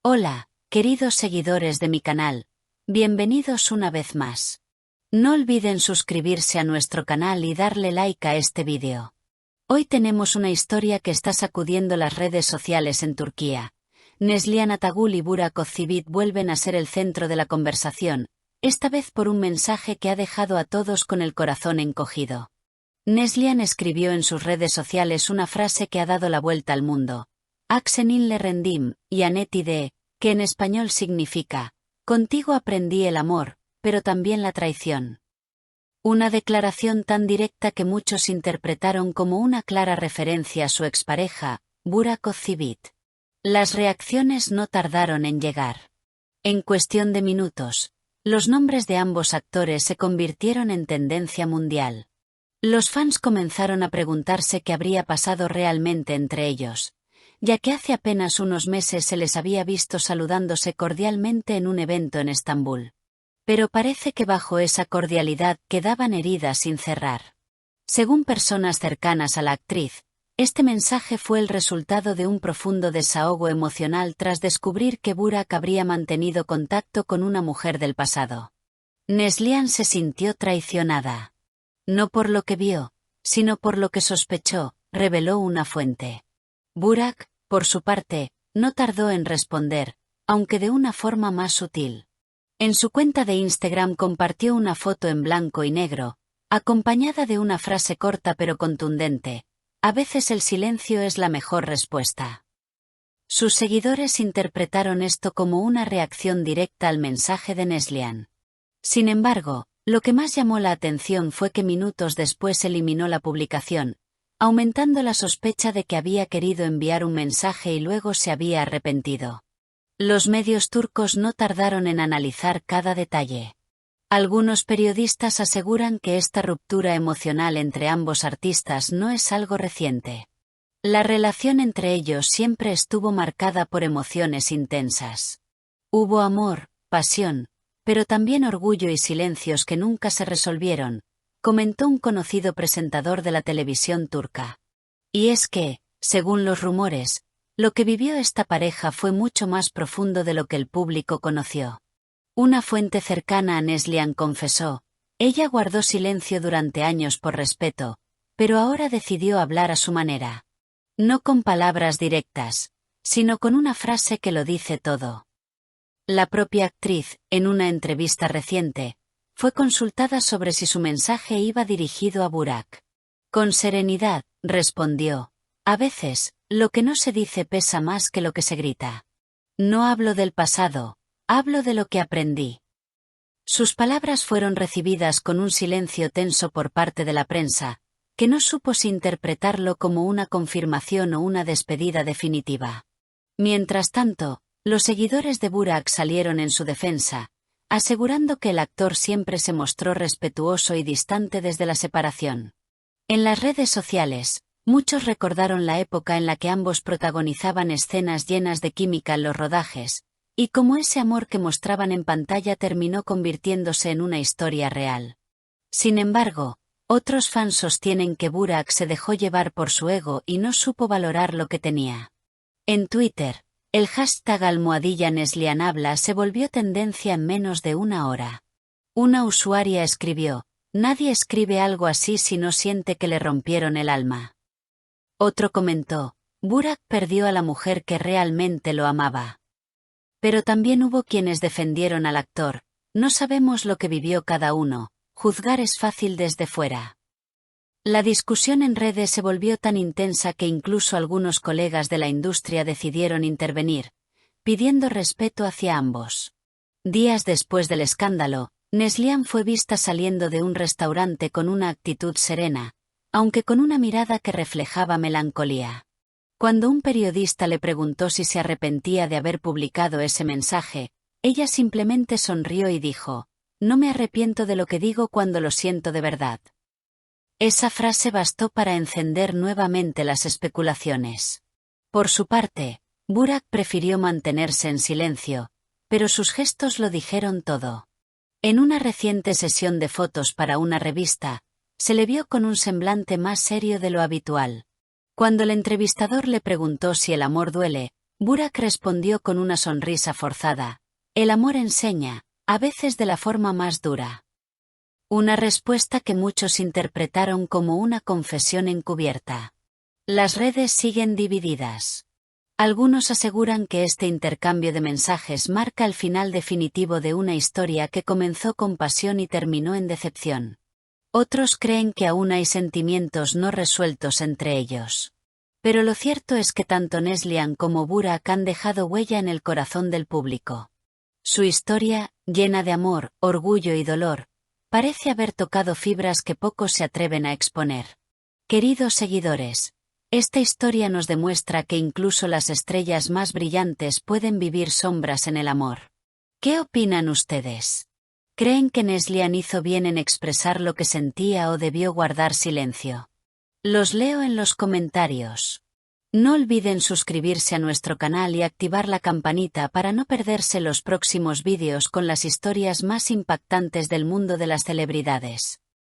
Hola, queridos seguidores de mi canal, bienvenidos una vez más. No olviden suscribirse a nuestro canal y darle like a este vídeo. Hoy tenemos una historia que está sacudiendo las redes sociales en Turquía. Neslihan Atagul y Burak Özçivit vuelven a ser el centro de la conversación, esta vez por un mensaje que ha dejado a todos con el corazón encogido. Neslihan escribió en sus redes sociales una frase que ha dado la vuelta al mundo. Akseninle rendim, y Anetide, que en español significa, contigo aprendí el amor, pero también la traición. Una declaración tan directa que muchos interpretaron como una clara referencia a su expareja, Burak Özçivit. Las reacciones no tardaron en llegar. En cuestión de minutos, los nombres de ambos actores se convirtieron en tendencia mundial. Los fans comenzaron a preguntarse qué habría pasado realmente entre ellos, ya que hace apenas unos meses se les había visto saludándose cordialmente en un evento en Estambul. Pero parece que bajo esa cordialidad quedaban heridas sin cerrar. Según personas cercanas a la actriz, este mensaje fue el resultado de un profundo desahogo emocional tras descubrir que Burak habría mantenido contacto con una mujer del pasado. Neslihan se sintió traicionada. No por lo que vio, sino por lo que sospechó, reveló una fuente. Burak, por su parte, no tardó en responder, aunque de una forma más sutil. En su cuenta de Instagram compartió una foto en blanco y negro, acompañada de una frase corta pero contundente: a veces el silencio es la mejor respuesta. Sus seguidores interpretaron esto como una reacción directa al mensaje de Neslihan. Sin embargo, lo que más llamó la atención fue que minutos después eliminó la publicación, aumentando la sospecha de que había querido enviar un mensaje y luego se había arrepentido. Los medios turcos no tardaron en analizar cada detalle. Algunos periodistas aseguran que esta ruptura emocional entre ambos artistas no es algo reciente. La relación entre ellos siempre estuvo marcada por emociones intensas. Hubo amor, pasión, pero también orgullo y silencios que nunca se resolvieron, comentó un conocido presentador de la televisión turca. Y es que, según los rumores, lo que vivió esta pareja fue mucho más profundo de lo que el público conoció. Una fuente cercana a Neslihan confesó: ella guardó silencio durante años por respeto, pero ahora decidió hablar a su manera. No con palabras directas, sino con una frase que lo dice todo. La propia actriz, en una entrevista reciente, fue consultada sobre si su mensaje iba dirigido a Burak. Con serenidad, respondió: a veces, lo que no se dice pesa más que lo que se grita. No hablo del pasado, hablo de lo que aprendí. Sus palabras fueron recibidas con un silencio tenso por parte de la prensa, que no supo si interpretarlo como una confirmación o una despedida definitiva. Mientras tanto, los seguidores de Burak salieron en su defensa, asegurando que el actor siempre se mostró respetuoso y distante desde la separación. En las redes sociales, muchos recordaron la época en la que ambos protagonizaban escenas llenas de química en los rodajes, y cómo ese amor que mostraban en pantalla terminó convirtiéndose en una historia real. Sin embargo, otros fans sostienen que Burak se dejó llevar por su ego y no supo valorar lo que tenía. En Twitter, el hashtag #NeslihanHabla se volvió tendencia en menos de una hora. Una usuaria escribió: nadie escribe algo así si no siente que le rompieron el alma. Otro comentó: Burak perdió a la mujer que realmente lo amaba. Pero también hubo quienes defendieron al actor: no sabemos lo que vivió cada uno, juzgar es fácil desde fuera. La discusión en redes se volvió tan intensa que incluso algunos colegas de la industria decidieron intervenir, pidiendo respeto hacia ambos. Días después del escándalo, Neslihan fue vista saliendo de un restaurante con una actitud serena, aunque con una mirada que reflejaba melancolía. Cuando un periodista le preguntó si se arrepentía de haber publicado ese mensaje, ella simplemente sonrió y dijo: no me arrepiento de lo que digo cuando lo siento de verdad. Esa frase bastó para encender nuevamente las especulaciones. Por su parte, Burak prefirió mantenerse en silencio, pero sus gestos lo dijeron todo. En una reciente sesión de fotos para una revista, se le vio con un semblante más serio de lo habitual. Cuando el entrevistador le preguntó si el amor duele, Burak respondió con una sonrisa forzada. El amor enseña, a veces de la forma más dura. Una respuesta que muchos interpretaron como una confesión encubierta. Las redes siguen divididas. Algunos aseguran que este intercambio de mensajes marca el final definitivo de una historia que comenzó con pasión y terminó en decepción. Otros creen que aún hay sentimientos no resueltos entre ellos. Pero lo cierto es que tanto Neslihan como Burak han dejado huella en el corazón del público. Su historia, llena de amor, orgullo y dolor, parece haber tocado fibras que pocos se atreven a exponer. Queridos seguidores, esta historia nos demuestra que incluso las estrellas más brillantes pueden vivir sombras en el amor. ¿Qué opinan ustedes? ¿Creen que Neslihan hizo bien en expresar lo que sentía o debió guardar silencio? Los leo en los comentarios. No olviden suscribirse a nuestro canal y activar la campanita para no perderse los próximos vídeos con las historias más impactantes del mundo de las celebridades.